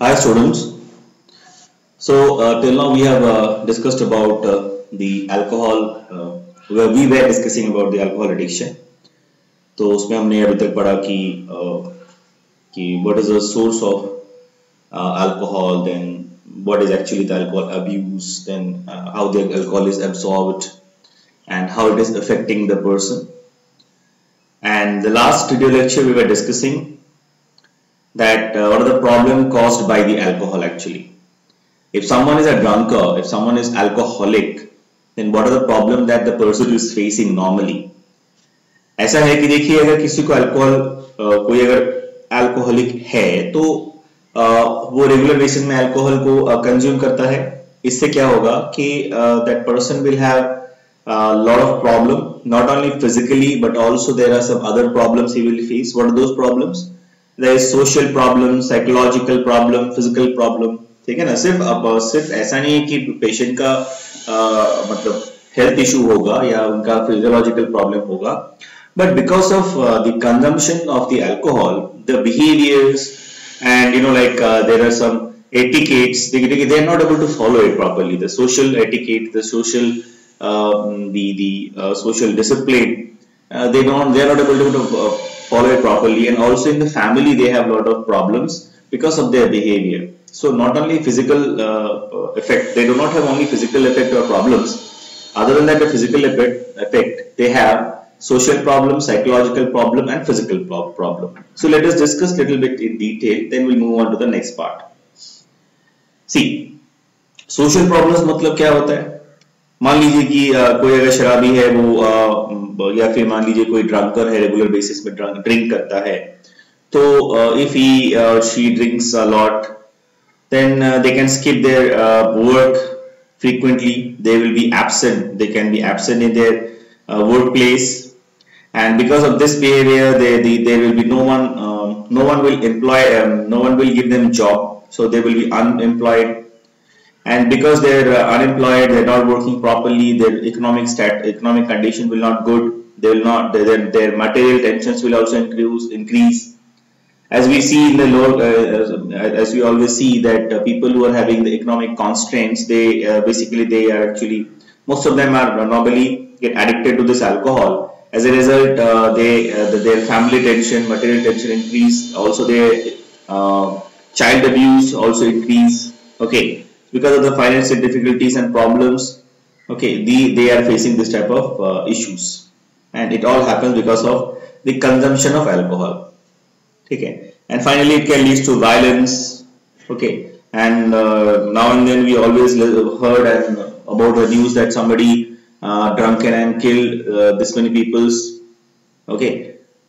Hi students. Till now we have discussed about the alcohol. Where we were discussing about the alcohol addiction. तो उसमें हमने अभी तक पढ़ा कि what is the source of alcohol, then what is actually the alcohol abuse, then how the alcohol is absorbed, and how it is affecting the person. And the last video lecture we were discussing that what are the problem caused by the alcohol actually. If someone is a drunkard, if someone is alcoholic, then what are the problem that the person is facing normally? ऐसा है कि देखिए अगर किसी को alcohol कोई अगर alcoholic है तो वो रेगुलर बेसिस में अल्कोहल को कंज्यूम करता है. इससे क्या होगा कि that person will have lot of problem, not only physically but also there are some other problems he will face. What are those problems? There is social problem, psychological problem, physical problem. ठीक है ना. सिर्फ ऐसा नहीं है कि patient का मतलब हेल्थ इशू होगा या उनका फिजियोलॉजिकल प्रॉब्लम होगा, but because of the consumption of the alcohol, the behaviours and there are some etiquettes, they are not able to follow it properly. The social etiquette, the social social discipline, they are not able to follow it properly, and also in the family they have a lot of problems because of their behavior. So not only physical effect, they do not have only physical effect or problems. Other than that, the physical effect, they have social problem, psychological problem, and physical problem. So let us discuss little bit in detail. Then we'll move on to the next part. See, social problems मतलब क्या होता है? मान लीजिए कि कोई अगर शराबी है वो या फिर मान लीजिए कोई ड्रंकर है, रेगुलर बेसिस में ड्रिंक करता है, तो if he or she drinks a lot, then they can skip their work frequently. They will be absent. They can be absent in their workplace, and because of this behavior, there will be no one will employ, no one will give them job. So they will be unemployed, and because they're unemployed, they're not working properly. Their economic condition will not good. They will not. Their material tensions will also increase. As we see in the as we always see that people who are having the economic constraints, they they are actually, most of them are normally get addicted to this alcohol. As a result, their family tension, material tension increase. Also, their child abuse also increase. Okay, because of the financial difficulties and problems. Okay, they are facing this type of issues, and it all happens because of the consumption of alcohol. Okay, and finally it can lead to violence. Okay, and now and then we always heard about the news that somebody drunken and killed this many peoples. Okay,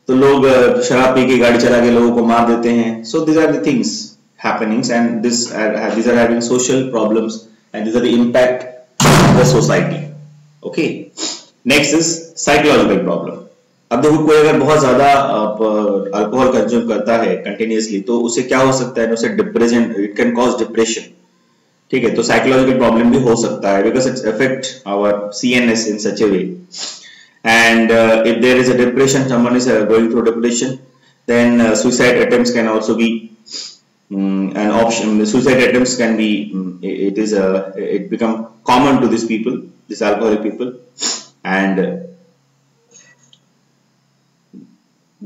तो लोग शराब P के गाड़ी चला के लोगों को मार देते हैं. So these are the things happenings, and these are having social problems, and these are the impact of the society. Okay, next is psychological problem. अब देखो कोई अगर बहुत ज्यादा अल्कोहल कंज्यूम करता है कंटिन्यूअसली, तो उसे क्या हो सकता है? उसे depression, it can cause depression. ठीक है, तो साइकोलॉजिकल प्रॉब्लम भी हो सकता है because it's affect our CNS in such a way. And if there is a depression, someone is going through depression, then suicide attempts can also be an option. The suicide attempts can be, it become common to these people, these alcoholic people. And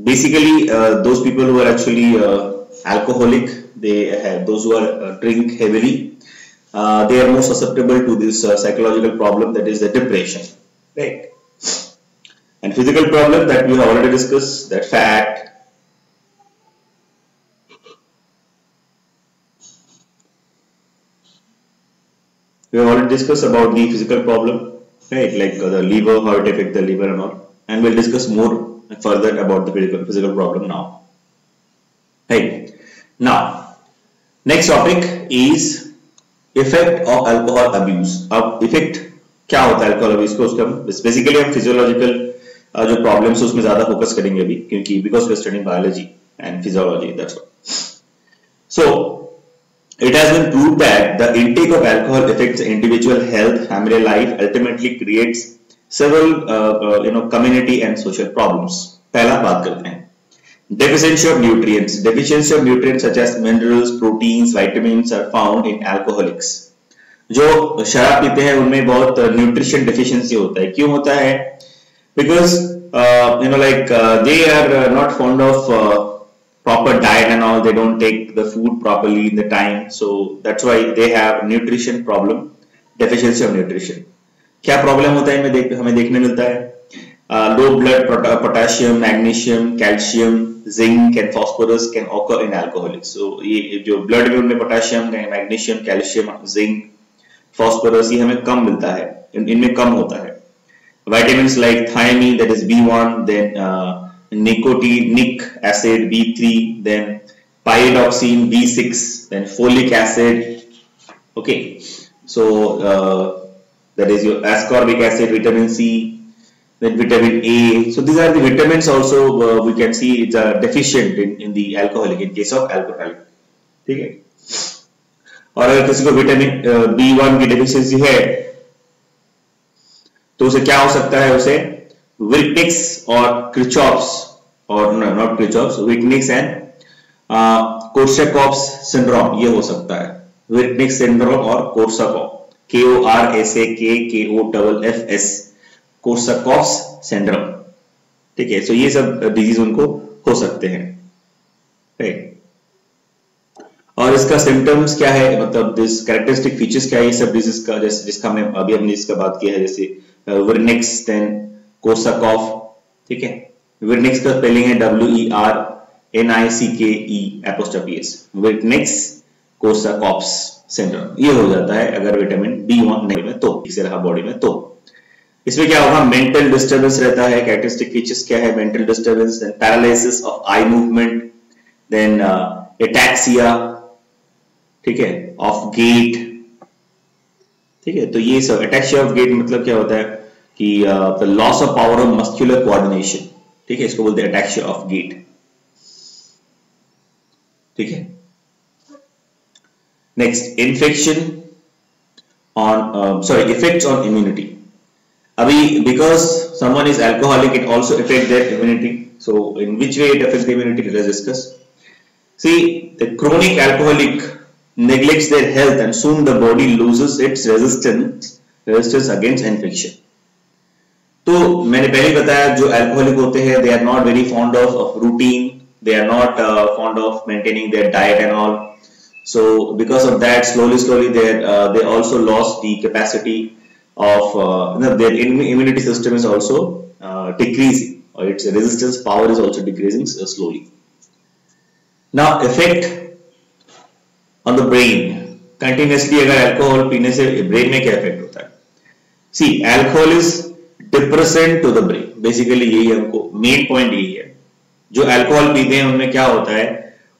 basically those people who are actually alcoholic, those who are drink heavily, they are more susceptible to this psychological problem, that is the depression, right? And physical problem that we have already discussed, that fat, we have already discussed about the physical problem, right? Like the liver, how it affects the liver and all, and we'll discuss more further about the physical problem now. Right, now next topic is effect of alcohol abuse. अब effect क्या होता है alcohol abuse को? उसका basically हम physiological जो problems उसमें ज्यादा focus करेंगे अभी, क्योंकि because we are studying biology and physiology, that's all. So it has been proved that the intake of alcohol affects individual health, family life, ultimately creates several community and social problems. पहला बात करते हैं Deficiency of nutrients. Deficiency of nutrients such as minerals, proteins, vitamins are found in alcoholics. जो शराब पीते हैं उनमें बहुत न्यूट्रिशन डेफिशिएंसी होता है. क्यों होता है? Because they are not fond of proper diet and all. They don't take the food properly in the time, so that's why they have nutrition problem, deficiency of nutrition. क्या problem होता है हमें देखने मिलता है? Low blood potassium, magnesium, calcium, zinc and phosphorus can occur in alcoholics. So ये जो blood में उनमें potassium, magnesium, calcium, zinc, phosphorus ये हमें कम मिलता है, इनमें कम होता है. Vitamins like thiamine, that is B1, then nicotinic acid B3, then pyridoxine B6, then folic acid. Okay, so that is your ascorbic acid, vitamin C, then vitamin A. So these are the vitamins also we can see it's deficient in the alcoholic, in case of alcoholic. ठीक है. और अगर किसी को vitamin B1 की deficiency है तो उसे क्या हो सकता है? उसे विटनिक्स और क्रिचॉप्स, और नॉट क्रिचॉप्स, विटनिक्स एंड कोर्साकॉफ्स सिंड्रोम ये हो सकता है. विटनिक्स सिंड्रोम और कोर्साकॉफ, KORSAKKOFFS, कोर्साकॉफ्स सिंड्रोम. ठीक है. सो ये सब डिजीज उनको हो सकते हैं. राइट. और इसका सिम्टम्स क्या है, मतलब दिस कैरेक्टरिस्टिक फीचर्स क्या है ये सब डिजीज का, जैसे जिसका हमने इसका बात किया है, जैसे विटनिक्स, देन कोर्साकॉफ. ठीक है. विटनिक्स का स्पेलिंग है WERNICKE'. विटनिक्स कोर्साकॉफ्स सिंड्रोम ये हो जाता है अगर विटामिन B1 नहीं में तो, इसे रहा बॉडी में तो. इसमें क्या होगा? मेंटल डिस्टर्बेंस रहता है. कैरेक्टरिस्टिक फीचर्स क्या है? Mental disturbance, then paralysis of eye movement, then ataxia, ठीक है, ऑफ गेट. ठीक है. तो ये सब एटैक्सिया ऑफ गेट मतलब क्या होता है कि the loss of power of muscular coordination. ठीक है. इसको बोलते हैं एटैक्सिया ऑफ गेट. ठीक है. Next, infection on effects on immunity. अभी because someone is alcoholic, it also affects their immunity. So in which way it affects the immunity, let us discuss. See, the chronic alcoholic neglects their health and soon the body loses its resistance against infection. तो मैंने पहले बताया जो alcoholic होते हैं they are not very fond of routine, they are not fond of maintaining their diet and all. So because of that, slowly they also lost the capacity of their immunity system is also decreasing, or its resistance power is also decreasing slowly. Now effect on the brain. Continuously अगर alcohol पीने से brain में क्या effect होता है? See, alcohol is depressant to the brain. Basically यही हमको main point यही है. जो अल्कोहल पीते हैं उनमें क्या होता है?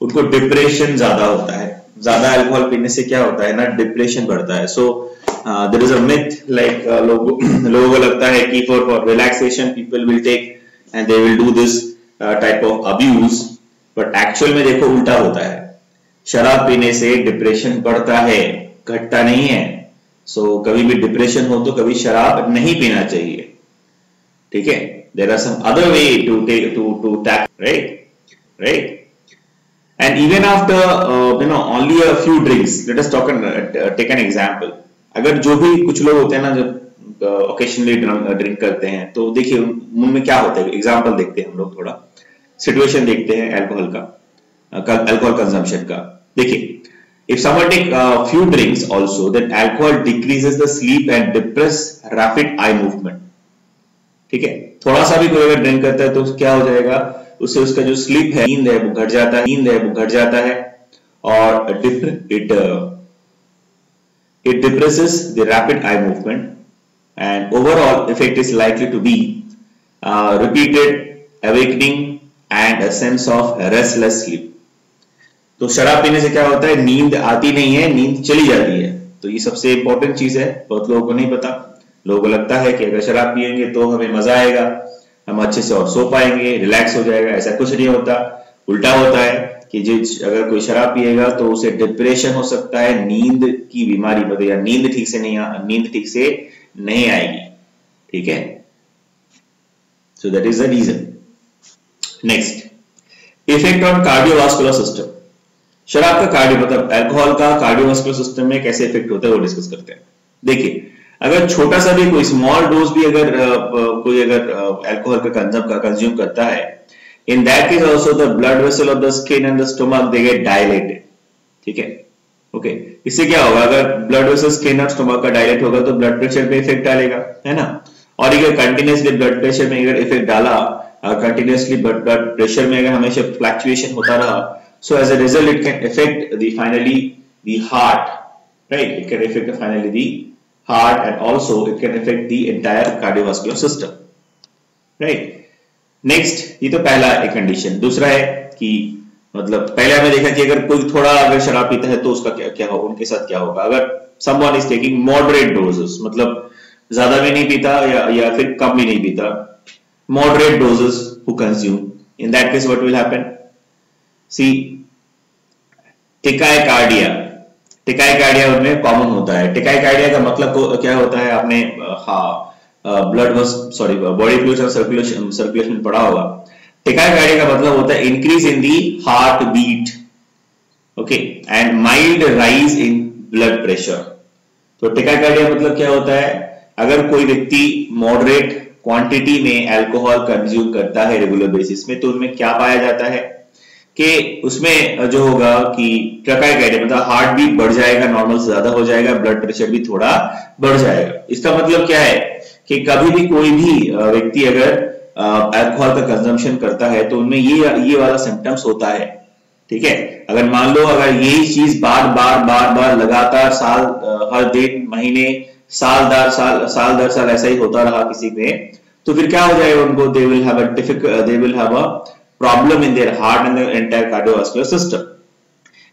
उनको डिप्रेशन ज्यादा होता है. ज्यादा अल्कोहल पीने से क्या होता है ना, डिप्रेशन बढ़ता है. सो there is a myth like लोगों को लगता है कि for relaxation people will take and they will do this type of abuse, but actual में देखो उल्टा होता है. शराब पीने से डिप्रेशन बढ़ता है, घटता नहीं है. सो कभी भी डिप्रेशन हो तो कभी शराब नहीं पीना चाहिए. ठीक है. there are some other way to tackle, right. And even after only a few drinks, let us take an example. अगर जो भी कुछ लोग होते हैं ना जब ओकेशनली ड्रिंक करते हैं तो देखिए उनमें क्या होता है. एग्जांपल देखते हैं हम लोग, थोड़ा सिचुएशन देखते हैं अल्कोहल कंजम्पशन का. देखिए, if someone take few drinks also, then alcohol decreases the sleep and depress rapid eye movement. ठीक है. थोड़ा सा भी कोई अगर ड्रिंक करता है तो क्या हो जाएगा, उससे उसका जो स्लीप है, नींद है वो घट जाता है और it depresses the rapid eye movement, and overall effect is likely to be repeated awakening and a sense of restless sleep. तो शराब पीने से क्या होता है, नींद आती नहीं है, नींद चली जाती है. तो ये सबसे इंपॉर्टेंट चीज है, बहुत लोगों को नहीं पता. लोगों को लगता है कि अगर शराब पियेंगे तो हमें मजा आएगा, हम अच्छे से और सो पाएंगे, रिलैक्स हो जाएगा. ऐसा कुछ नहीं होता, उल्टा होता है कि अगर कोई शराब पिएगा तो उसे डिप्रेशन हो सकता है, नींद की बीमारी मतलब या नींद ठीक से नहीं आएगी. ठीक है. So that is the reason. Next, effect on cardiovascular system. शराब का कार्डियो मतलब अल्कोहल का कार्डियोवास्कुलर सिस्टम में कैसे इफेक्ट होता है वो डिस्कस करते हैं। देखिए, अगर छोटा सा भी कोई स्मॉल डोज भी अगर कोई अगर अल्कोहल का कंज्यूम करता है, in that case also the blood vessel of the skin and the stomach they get dilated. ठीक है, ओके। इससे क्या होगा, अगर ब्लड वेसल स्किन और स्टमक का डायलेट होगा तो ब्लड प्रेशर पे इफेक्ट डालेगा, है ना। और अगर कंटिन्यूसली ब्लड प्रेशर में अगर इफेक्ट डाला, कंटिन्यूसली ब्लड प्रेशर में अगर हमेशा फ्लक्चुएशन होता रहा, so as a result it can affect the heart, right? It can affect finally the heart, and also it can affect the entire cardiovascular system, right? Next, ये तो पहला एक condition. दूसरा है कि मतलब पहले हमने देखा कि अगर कोई थोड़ा अगर शराब पीता है तो उसका क्या होगा, उनके साथ क्या होगा। अगर someone is taking moderate doses, मतलब ज्यादा भी नहीं पीता या फिर कम भी नहीं पीता, moderate doses who consume, in that case what will happen? See, टिकाइकार्डिया उनमें कॉमन होता है। टिकाइकार्डिया का मतलब क्या होता है, आपने बॉडी फ्लूइड्स और सर्कुलेशन पढ़ा होगा। टिकाइकार्डिया का मतलब होता है increase in the heart beat, okay, and mild rise in blood pressure. तो टिकाइकार्डिया मतलब क्या होता है, अगर कोई व्यक्ति मॉडरेट क्वांटिटी में अल्कोहल कंज्यूम करता है रेगुलर बेसिस में, तो उनमें क्या पाया जाता है कि उसमें जो होगा कि टिकाइकार्डिया मतलब हार्ट बीट बढ़ जाएगा, नॉर्मल से ज्यादा हो जाएगा, ब्लड प्रेशर भी थोड़ा बढ़ जाएगा। इसका मतलब क्या है कि कभी भी कोई भी व्यक्ति अगर अल्कोहल का कंजम्पशन करता है तो उनमें ये वाला सिम्टम्स होता है। ठीक है, अगर मान लो अगर यही चीज बार बार लगातार हर दिन, महीने, साल दर साल ऐसा ही होता रहा किसी में, तो फिर क्या हो जाएगा उनको, they will have a problem in their heart and the entire cardiovascular system.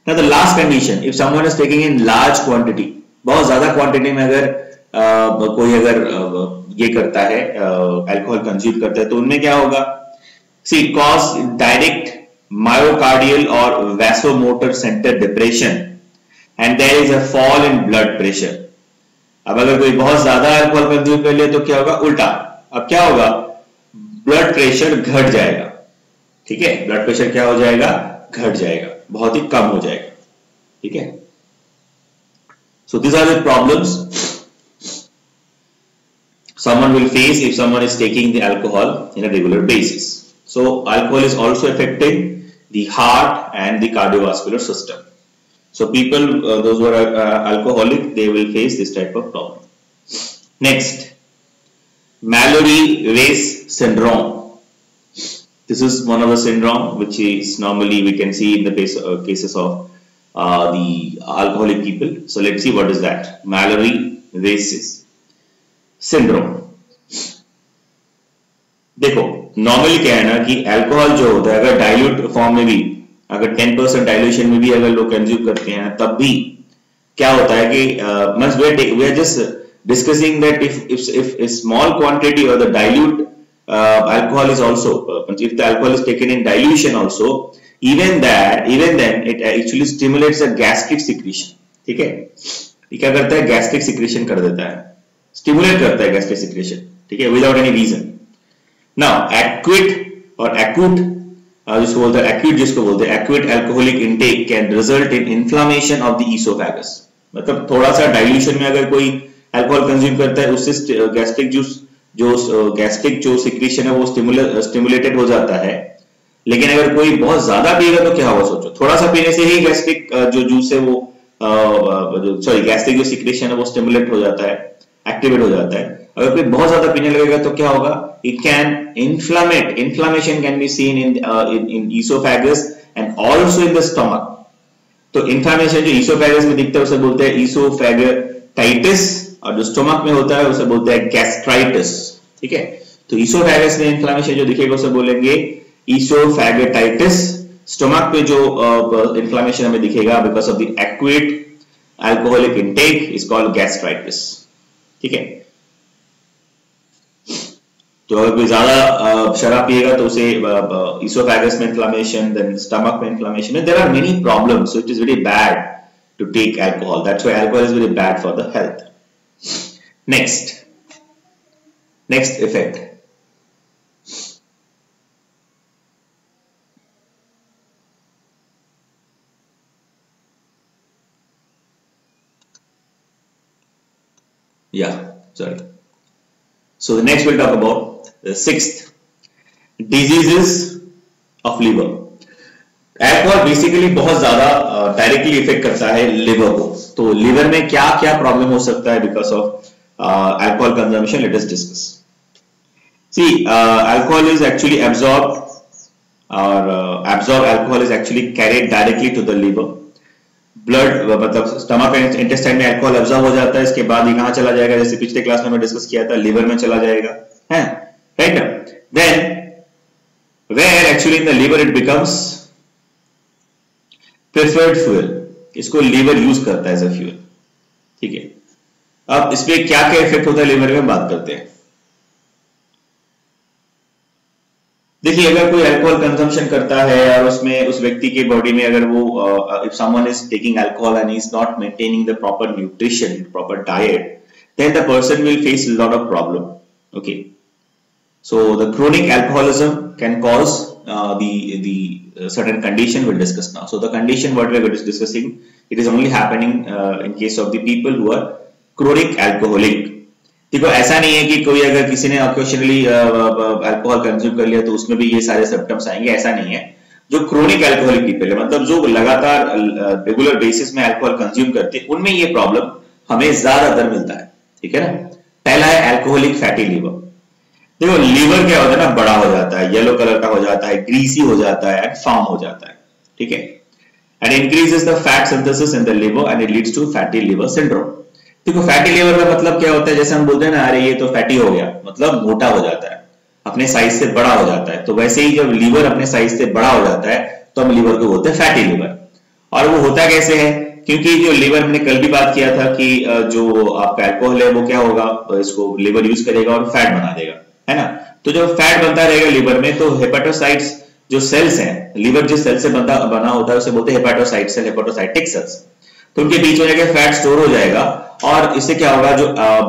Now the last condition, if someone is taking in large quantity, बहुत ज्यादा क्वांटिटी में अगर कोई अगर ये करता है, अल्कोहल कंज्यूम करता है, तो उनमें क्या होगा, see cause direct myocardial or vasomotor center depression and there is a fall in blood pressure. अब अगर कोई बहुत ज्यादा अल्कोहल कंज्यूम कर ले तो क्या होगा, उल्टा। अब क्या होगा, ब्लड प्रेशर घट जाएगा। ठीक है, ब्लड प्रेशर क्या हो जाएगा, घट जाएगा, बहुत ही कम हो जाएगा। ठीक है, सो these are the problems someone will face if someone is taking the alcohol in a regular basis. So alcohol is also affecting the heart and the cardiovascular system. So people, those who are alcoholic, they will face this type of problem. Next, Mallory-Weiss syndrome. This is one of the syndrome which is normally we can see in the cases of the alcoholic people. So let's see what is that. Mallory-Weiss syndrome. देखो, normally क्या है ना कि alcohol जो होता है अगर dilute form में भी, अगर 10% डाइल्यूशन में भी अगर लोग कंज्यूम करते हैं, तब भी क्या होता है कि we are just discussing that if a small quantity or the dilute alcohol is also, if the alcohol is taken in dilution also, even then it actually stimulates the gastric secretion. ठीक है, ये क्या करता है, gastric secretion कर देता है, stimulate करता है गैस्ट्रिक सिक्रेशन। ठीक है, without any reason. Now acute और एक्यूट जिसको बोलते हैं acute alcoholic intake can result in inflammation of the oesophagus. मतलब थोड़ा सा डाइल्यूशन में अगर कोई अल्कोहल कंज्यूम करता है, उससे गैस्ट्रिक जो सिक्रेशन है वो स्टिमुलेटेड हो जाता है। लेकिन अगर कोई बहुत ज्यादा पिएगा तो क्या होगा, सोचो, थोड़ा सा पीने से ही गैस्ट्रिक जो जूस है वो गैस्ट्रिक जो सिक्रेशन है वो स्टिमुलेट हो जाता है, एक्टिवेट हो जाता है। अगर कोई बहुत ज्यादा पीने लगेगा तो क्या होगा, it can inflammation can be seen in oesophagus and also in the stomach. तो इन्फ्लामेशन जो ईसोफेगस में दिखता है उसे बोलते हैं ईसोफेगटाइटिस, और जो स्टमक में होता है उसे बोलते हैं गैस्ट्राइटिस। ठीक है, तो ईसोफेगस में इन्फ्लामेशन जो दिखेगा उसे बोलेंगे ईसोफेगटाइटिस। स्टमक पे जो इन्फ्लामेशन हमें दिखेगा because of the acute alcoholic intake is called gastritis. ठीक है, तो अगर कोई ज्यादा शराब पिएगा तो उसे ईसोफेगस में इन्फ्लामेशन, देन स्टमक में inflammation, there are many problems, so it is very bad to take alcohol, that's why alcohol is very bad for the health. next effect, Yeah, sorry. So the next we'll talk about the sixth, diseases of liver. Alcohol basically बहुत ज्यादा directly effect करता है liver को. तो liver में क्या क्या problem हो सकता है because of alcohol consumption? Let us discuss. See, alcohol is actually absorbed alcohol is actually carried directly to the liver. Blood मतलब स्टमक इंटेस्टाइन में अल्कोहल एब्जॉर्ब हो जाता है, इसके बाद ये कहां चला जाएगा? जैसे पिछले क्लास में डिस्कस किया था, लिवर में चला जाएगा, है right. Then where actually in the liver it becomes preferred fuel. इसको लिवर यूज करता है एज अ फ्यूल. ठीक है, अब इसमें क्या क्या इफेक्ट होता है लिवर में बात करते हैं. देखिए, अगर कोई अल्कोहल कंजम्पशन करता है और उसमें उस व्यक्ति के बॉडी में अगर वो if someone is taking alcohol and is not maintaining the proper nutrition, proper diet, then the person will face a lot of problem. Okay, so the chronic alcoholism can cause the certain condition we'll discuss now. So the condition what we are discussing, it is only happening in case of the people who are chronic alcoholic. देखो, ऐसा नहीं है कि कोई अगर किसी ने occasionally alcohol consume कर लिया तो उसमें भी ये सारे सिम्टम्स आएंगे, ऐसा नहीं है. जो क्रोनिक अल्कोहलिक पीपल है, मतलब जो लगातार रेगुलर बेसिस में अल्कोहल कंज्यूम करते हैं, उनमें ये प्रॉब्लम हमें ज्यादातर मिलता है. ठीक है ना. पहला है अल्कोहलिक फैटी लिवर. देखो, लिवर क्या होता है ना, बड़ा हो जाता है, येलो कलर का हो जाता है, ग्रीसी हो जाता है एंड फॉर्म हो जाता है. ठीक है, and increases the fat synthesis in the liver and it leads to fatty liver syndrome. देखो, फैटी लिवर का मतलब क्या होता है? जैसे हम बोलते हैं ना, अरे ये तो फैटी हो गया, मतलब मोटा हो जाता है, अपने साइज से बड़ा हो जाता है. तो वैसे ही जब लिवर अपने साइज से बड़ा हो जाता है तो हम लिवर को बोलते हैं फैटी लिवर. और वो होता कैसे है? क्योंकि जो लिवर, हमने कल भी बात किया था कि जो आपका अल्कोहल है वो क्या होगा, इसको लिवर यूज करेगा और फैट बना देगा, है ना. तो जब फैट बनता रहेगा लिवर में, तो हेपेटोसाइट्स जो सेल्स हैं, लिवर जिस सेल से बना होता है उसे बोलते हैं हेपेटोसाइट सेल, हेपेटोसाइटिक सेल्स. तो उनके बीच में जाकर फैट स्टोर हो जाएगा और इससे क्या होगा,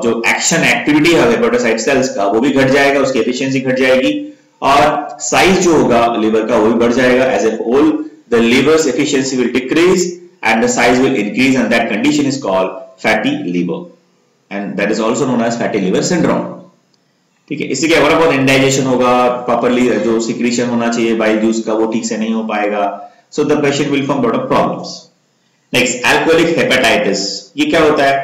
जो एक्शन एक्टिविटी है हेपेटोसाइट सेल्स का वो भी घट जाएगा, उसकी एफिशिएंसी घट जाएगी और साइज जो होगा लिवर का वो भी बढ़ जाएगा. As a whole the liver's efficiency will decrease and the size will increase and that condition is called fatty liver and that is also known as fatty liver syndrome. ठीक है, इससे क्या होगा, बहुत इंडाइजेशन होगा, प्रॉपर्ली जो secretion होना चाहिए बाइल जूस का वो ठीक से नहीं हो पाएगा. So the patient will form lot of problems. Next, alcoholic hepatitis. ये क्या होता है?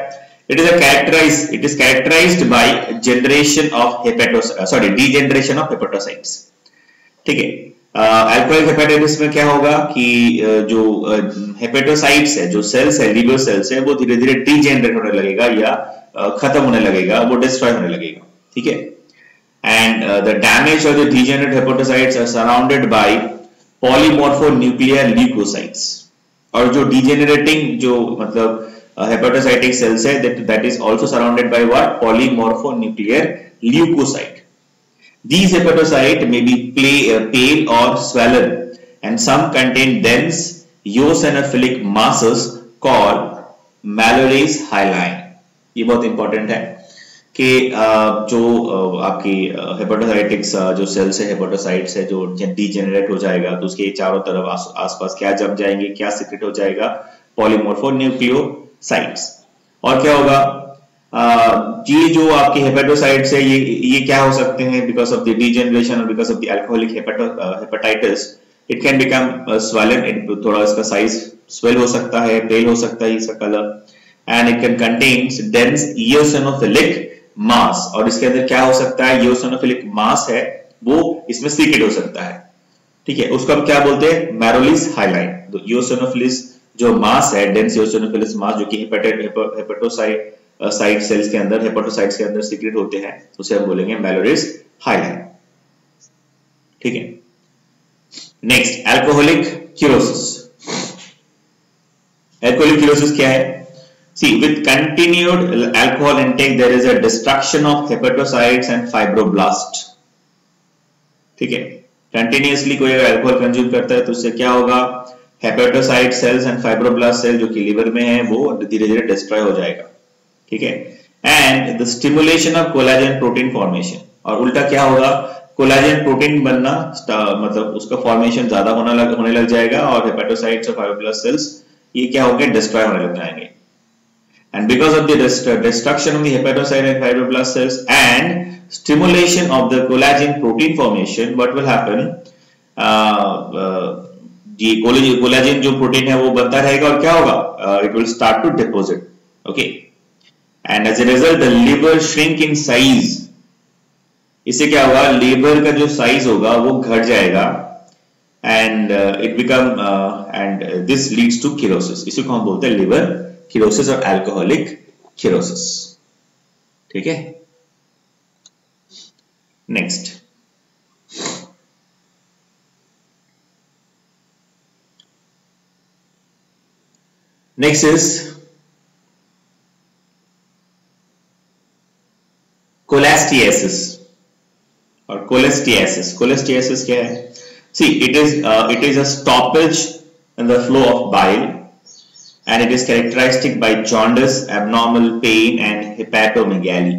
It is characterised by generation of degeneration of hepatocytes. ठीक है, अल्कोहलिक हेपेटाइटिस में क्या होगा कि जो हेपेटोसाइट्स है, जो सेल्स है, लिवर सेल्स है, वो धीरे धीरे डीजेनरेट होने लगेगा या खत्म होने लगेगा, वो डिस्ट्रॉय होने लगेगा. ठीक है, and the damage of the degenerate hepatocytes are surrounded by polymorphonuclear leukocytes. और जो डीजेनरेटिंग जो मतलब हेपेटोसाइटिक सेल्स है, that is also surrounded by what? Polymorphonuclear leukocyte. These hepatocytes may be pale or swollen and some contain dense eosinophilic masses called Mallory's hyaline. ये बहुत important है कि जो आपकी हेपेटोसाइटिक्स जो सेल्स है, हेपेटोसाइट्स है, जो डीजेनरेट हो जाएगा तो उसके चारों तरफ आसपास क्या जम जाएंगे, क्या सिक्रेट हो जाएगा? पॉलीमॉर्फोन्यूक्लियोसाइट्स. और क्या होगा, ये जो आपके हेपेटोसाइट्स है, ये क्या हो सकते हैं? बिकॉज ऑफ द डीजेनरेशन और because of the alcoholic hepatitis it can become swollen. थोड़ा इसका साइज स्वेल हो सकता है, पेल हो सकता है इसका colour, and it can contains dense eosinophilic mass. और इसके अंदर क्या हो सकता है? इओसिनोफिलिक मास है वो इसमें सीक्रेट हो सकता है. ठीक है, उसको हम क्या बोलते हैं? मैलोरीज हाइलाइन. तो इओसिनोफिलिस जो मास है, डेंस इओसिनोफिलिस मास, जो कि हेपेटोसाइट साइट सेल्स के अंदर, हेपेटोसाइट्स के अंदर सीक्रेट होते हैं, उसे हम बोलेंगे मैलोरीज हाइलाइन. ठीक है, next, alcoholic cirrhosis. Alcoholic cirrhosis क्या है? See, with continued alcohol intake there is a destruction of hepatocytes and fibroblast. ठीक है, कंटिन्यूअसली कोई अगर अल्कोहल कंज्यूम करता है तो उससे क्या होगा? Hepatocyte cells and fibroblast cell जो कि लिवर में है वो धीरे धीरे डिस्ट्रॉय हो जाएगा. ठीक है, and the stimulation of collagen protein formation. और उल्टा क्या होगा? कोलाजन प्रोटीन बनना, मतलब उसका फॉर्मेशन ज्यादा होने लग जाएगा और हेपेटोसाइट्स और फाइब्रोब्लास्ट सेल्स ये क्या होंगे? डिस्ट्रॉय होने लग जाएंगे. and because of the destruction of the hepatocyte and fibroblast cells and stimulation of the collagen protein formation, what will happen? ये कोलेजन जो प्रोटीन है वो बनता रहेगा और क्या होगा? It will start to deposit. Okay, and as a result the liver shrink in size. इससे क्या होगा? लिवर का जो साइज होगा वो घट जाएगा and it become and this leads to cirrhosis. इसी को हम बोलते हैं लिवर cirrhosis और alcoholic cirrhosis. ठीक है? Next, next is cholestasis or cholestasis. Cholestasis क्या है? See, it is a stoppage in the flow of bile and it is characteristic by jaundice, abnormal pain and hepatomegaly.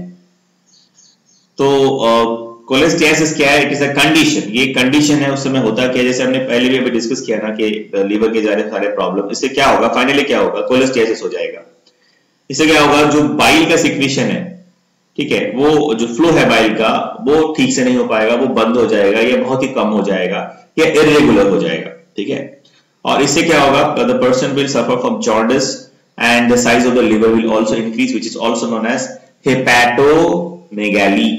तो कोलेस्टियासिस क्या है? It is a condition. ये condition है, उस समय होता क्या, जैसे हमने पहले भी अभी डिस्कस किया ना कि लीवर के सारे प्रॉब्लम, इससे क्या होगा? फाइनली क्या होगा? कोलेस्टियासिस हो जाएगा. इससे क्या होगा? जो बाइल का सिक्रीशन है, ठीक है, वो जो फ्लो है बाइल का वो ठीक से नहीं हो पाएगा, वो बंद हो जाएगा या बहुत ही कम हो जाएगा या इरेगुलर हो जाएगा. ठीक है, और इससे क्या होगा? The person will suffer from jaundice and the size of the liver will also increase which is also known as hepatomegaly.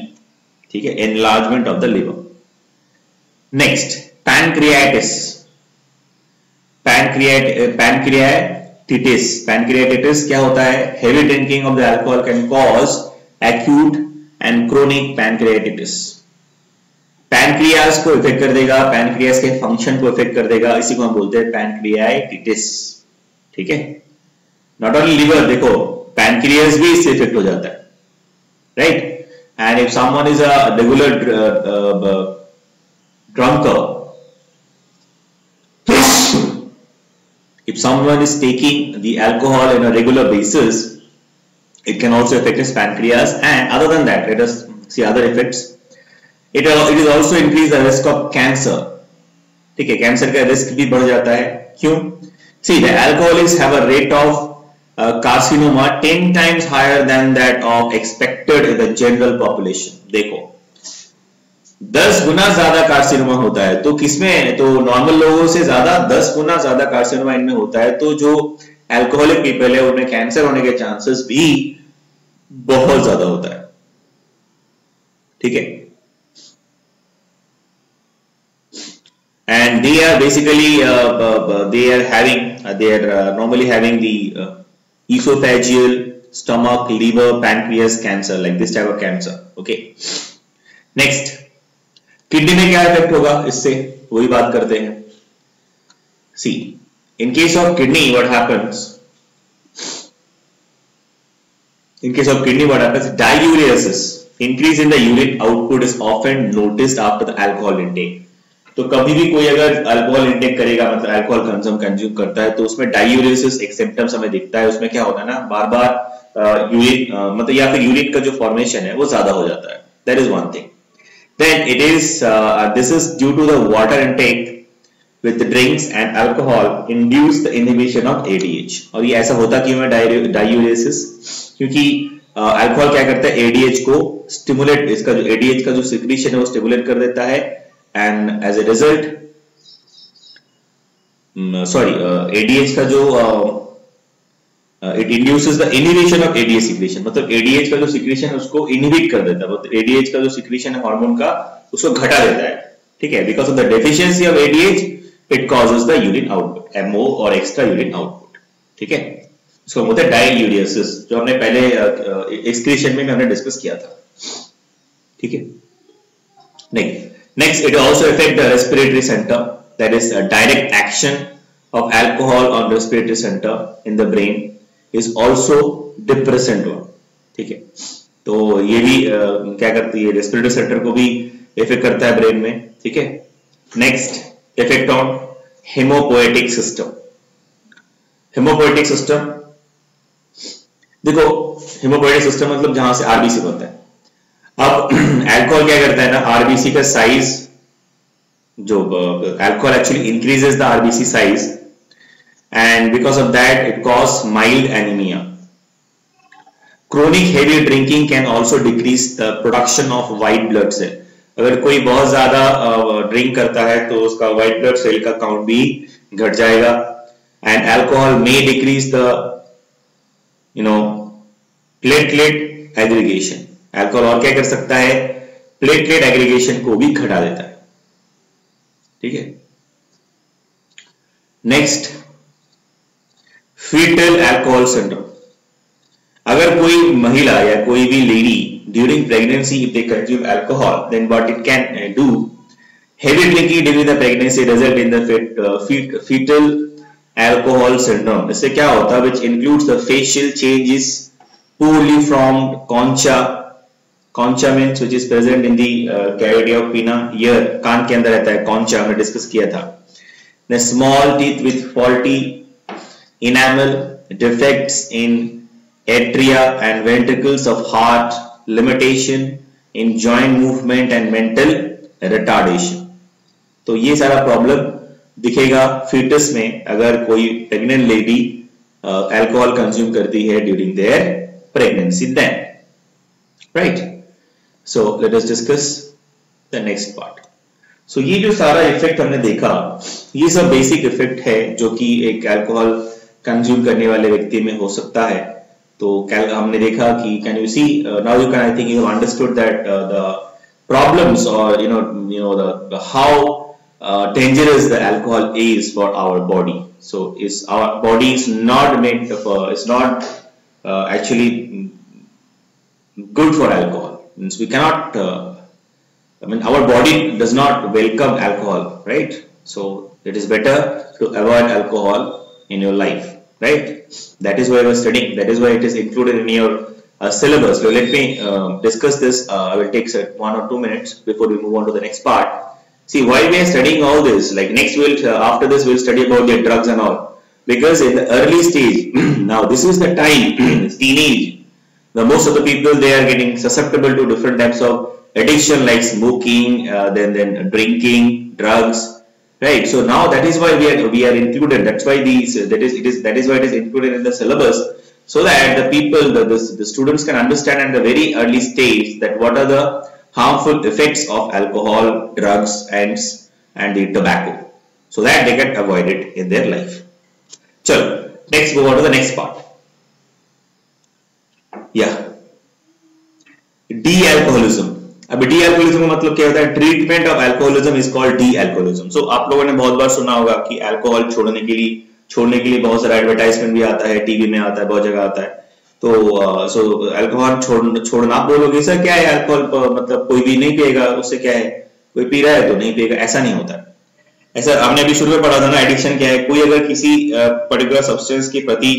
ठीक है, enlargement of the liver. Next, pancreatitis. Pancreatitis क्या होता है? Heavy drinking of the alcohol can cause acute and chronic pancreatitis. Pancreas को effect कर देगा, pancreas के function को इफेक्ट कर देगा, इसी को हम बोलते हैं पैनक्रियाटिस. ठीक है, नॉट ओनली लिवर, देखो पैनक्रियास भी इससे इफेक्ट हो जाता है, right? And if someone is a regular drunkard, if someone is taking the alcohol on a regular basis, it can also affect his pancreas. And other than that, let us see other effects. It is also increase the risk of cancer. ठीक है, cancer का risk भी बढ़ जाता है. क्यों? See, the alcoholics have a rate of carcinoma 10 times higher than that of expected in the general population. देखो 10 गुना ज्यादा कार्सिनोमा होता है, तो किसमें? तो नॉर्मल लोगों से ज्यादा 10 गुना ज्यादा कार्सिनोमा इनमें होता है. तो जो अल्कोहलिक पीपल है उनमें कैंसर होने के चांसेस भी बहुत ज्यादा होता है. ठीक है, and they are basically they are normally having the esophageal, stomach, liver, pancreas cancer, like this type of cancer. Okay, next, kidney में क्या इफेक्ट होगा इससे? वही बात करते हैं. See, in case of kidney what happens? In case of kidney what happens? Diuresis, increase in the urine output is often noticed after the alcohol intake. तो कभी भी कोई अगर अल्कोहल इंटेक करेगा, मतलब अल्कोहल कंज्यूम करता है, तो उसमें डायूरेसिस एक सिम्टम्स हमें दिखता है. उसमें क्या होता है ना, बार बार यूरिन मतलब या फिर यूरिन का जो फॉर्मेशन है वो ज्यादा हो जाता है. That is one thing. Then it is this is due to the water intake with drinks and alcohol induce the inhibition of ADH. और ये ऐसा होता क्यों है डायूरेसिस? क्योंकि अल्कोहल क्या करता है? एडीएच को स्टिमुलेट, इसका जो एडीएच का जो सिक्रीशन है वो स्टिमुलेट कर देता है. And as a result, ADH का जो it induces the inhibition of ADH secretion. मतलब ADH का जो secretion है उसको inhibit कर देता है. मतलब ADH का जो secretion है हार्मोन का उसको घटा देता है. ठीक है, because of the deficiency of ADH, it causes the urine output, MO और extra urine output. ठीक है, इसको बोलते हैं डायूरेसिस, जो हमने पहले excretion में हमने डिस्कस किया था. ठीक है, Next, it also affect the respiratory center. That is a direct action of alcohol on respiratory center in the brain is also depressant one. ठीक है, तो ये भी क्या करती है? रेस्पिरेटरी सेंटर को भी इफेक्ट करता है ब्रेन में. ठीक है, next, effect on hemopoietic system. Hemopoietic system, देखो हेमोपोएटिक सिस्टम मतलब जहां से आरबीसी बनता है. अब अल्कोहल क्या करता है ना, आरबीसी का साइज, जो alcohol actually increases the RBC size and because of that it cause mild anaemia. Chronic heavy drinking can also decrease the production of white blood cell. अगर कोई बहुत ज्यादा ड्रिंक करता है तो उसका व्हाइट ब्लड सेल का काउंट भी घट जाएगा. And alcohol may decrease the platelet aggregation. Alcohol और क्या कर सकता है, प्लेटलेट एग्रीगेशन को भी घटा देता है. ठीक है. Next, foetal alcohol syndrome. अगर कोई महिला या कोई भी lady during pregnancy if they consume alcohol, then what it can do, heavy drinking during the pregnancy result in the fetal alcohol syndrome. इससे क्या होता है, which includes the facial changes, poorly formed concha means which is present in the cavity of pinna, ear, कान के अंदर रहता है concha, हमने discuss किया था. The small teeth with faulty enamel, defects in atria and ventricles of heart, limitation in joint movement and mental retardation. तो ये सारा प्रॉब्लम दिखेगा फीटस में अगर कोई प्रेग्नेंट लेडी अल्कोहल कंज्यूम करती है during their pregnancy. Then right, so let us discuss the next part. So ये जो सारा इफेक्ट हमने देखा, ये सब बेसिक इफेक्ट है जो कि एक अल्कोहल कंज्यूम करने वाले व्यक्ति में हो सकता है. तो हमने देखा कि can you see now you can, I think you have understood that the problems और you know the how dangerous the alcohol is for our body. So is our body is not made of is not actually good for alcohol. Means we cannot I mean our body does not welcome alcohol, right? So it is better to avoid alcohol in your life, right? That is why we are studying. That is why it is included in your syllabus. So let me discuss this. I will take 1 or 2 minutes before we move on to the next part. See, why we are studying all this? Like next, after this we'll study about the drugs and all. Because in the early stage, now this is the time, teenage. The most of the people, they are getting susceptible to different types of addiction like smoking, then drinking, drugs. Right, so now that is why we are included. That's why that is why it is included in the syllabus, so that the people, the students can understand at the very early stage that what are the harmful effects of alcohol, drugs, and the tobacco, so that they can avoid it in their life. Chalo, next move on to the next part. Yeah, de-alcoholism. अब D alcoholism का मतलब क्या होता है, treatment of alcoholism is called de alcoholism. So आप लोगों ने बहुत बार सुना होगा कि अल्कोहल छोड़ने के लिए बहुत सारा एडवर्टाइजमेंट भी आता है, टीवी में आता है, बहुत जगह आता है. तो सो अल्कोहल छोड़ना, आप बोलोगे सर क्या है अल्कोहल, मतलब कोई भी नहीं पिएगा उससे क्या है, कोई पी रहा है तो नहीं पिएगा, ऐसा नहीं होता. ऐसा हमने अभी शुरू में पढ़ा था ना, एडिक्शन क्या है. कोई अगर किसी पर्टिकुलर सब्सटेंस के प्रति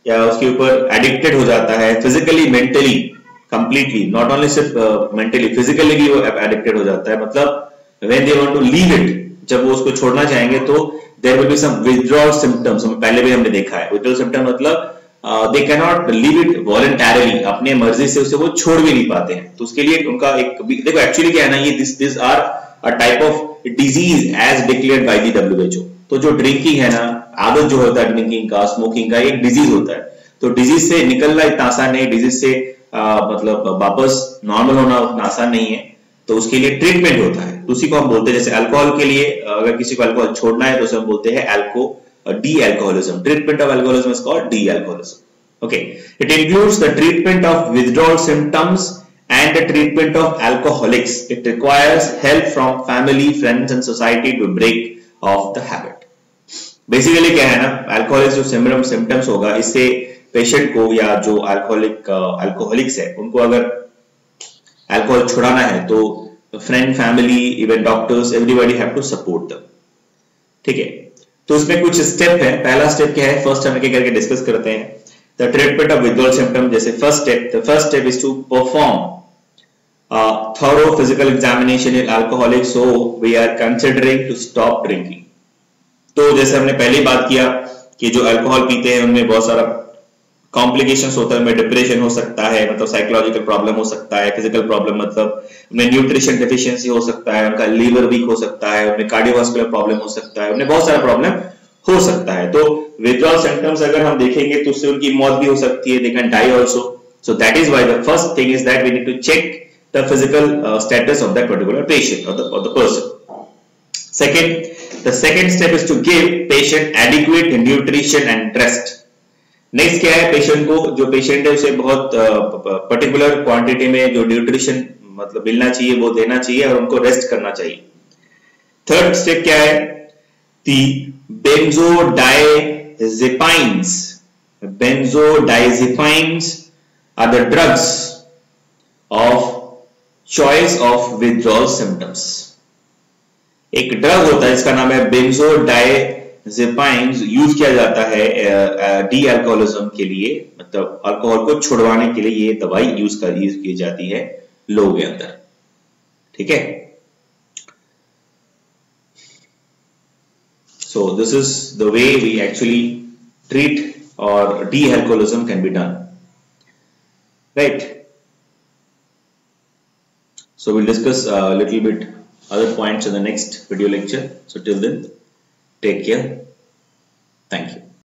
या उसके ऊपर एडिक्टेड हो जाता है, physically mentally completely, not only सिर्फ mentally, physically भी वो addicted हो जाता है. मतलब when they want to leave it, जब वो उसको छोड़ना चाहेंगे तो there will be some withdrawal symptoms. पहले भी हमने देखा है. withdrawal symptom मतलब they cannot leave it voluntarily, अपने मर्जी से उसे वो छोड़ भी नहीं पाते हैं. तो उसके लिए उनका एक, देखो एक्चुअली क्या है ना, ये this are a type of disease as declared by the WHO. तो जो ड्रिंकिंग है ना, आदत जो होता है ड्रिंकिंग का, स्मोकिंग का, एक डिजीज होता है. तो डिजीज से निकलना इतना आसान नहीं, डिजीज से मतलब वापस नॉर्मल होना उतना आसान नहीं है. तो उसके लिए ट्रीटमेंट होता है. उसी को हम बोलते हैं, जैसे अल्कोहल के लिए अगर किसी को अल्कोहल छोड़ना है तो उसे हम बोलते हैं D alcoholism. Treatment of alcoholism is called de alcoholism. Okay, it includes the treatment of withdrawal symptoms and the treatment of alcoholics. It requires help from family, friends and society to break off the habit. Basically क्या है ना, alcoholic जो symptoms होगा, इससे patient को या जो alcoholics है उनको अगर अल्कोहल छुड़ाना है तो friend, family, even doctors, everybody have to support them. ठीक है, तो इसमें कुछ स्टेप है. पहला स्टेप क्या है, फर्स्ट हम एक करके डिस्कस करते हैं. The treatment of withdrawal symptom. जैसे first step is to perform thorough physical examination in alcoholics, so we are considering to stop drinking. तो जैसे हमने पहले बात किया कि जो अल्कोहल पीते हैं उनमें बहुत सारा कॉम्प्लिकेशंस होता है. उनमें डिप्रेशन हो सकता है, मतलब साइकोलॉजिकल प्रॉब्लम हो सकता है, फिजिकल प्रॉब्लम मतलब उनमें न्यूट्रिशन डेफिशिएंसी हो सकता है, उनका लीवर वीक हो सकता है, उनमें कार्डियोवास्कुलर प्रॉब्लम हो सकता है, उनमें बहुत सारा प्रॉब्लम हो सकता है. तो विथड्रॉल सिम्टम्स अगर हम देखेंगे तो उससे उनकी मौत भी हो सकती है. They can die also. So that is why the first thing is that we need to check the physical status of that particular patient or the person. Second, the second step is to give patient adequate nutrition and rest. Next क्या है, patient को, जो patient है उसे बहुत particular quantity में जो nutrition मतलब मिलना चाहिए वो देना चाहिए और उनको रेस्ट करना चाहिए. थर्ड स्टेप क्या है, दी benzodiazepines. Benzodiazepines are the drugs of choice of withdrawal symptoms. एक ड्रग होता है जिसका नाम है बेंजोडायजेपाइन्स, यूज किया जाता है डी अल्कोहलिज्म के लिए, मतलब अल्कोहल को छुड़वाने के लिए ये दवाई यूज की जाती है लोगों के अंदर. ठीक है. So this is the way we actually treat or de-alcoholism can be done, right? So we'll discuss a little bit other points in the next video lecture. So till then, take care. Thank you.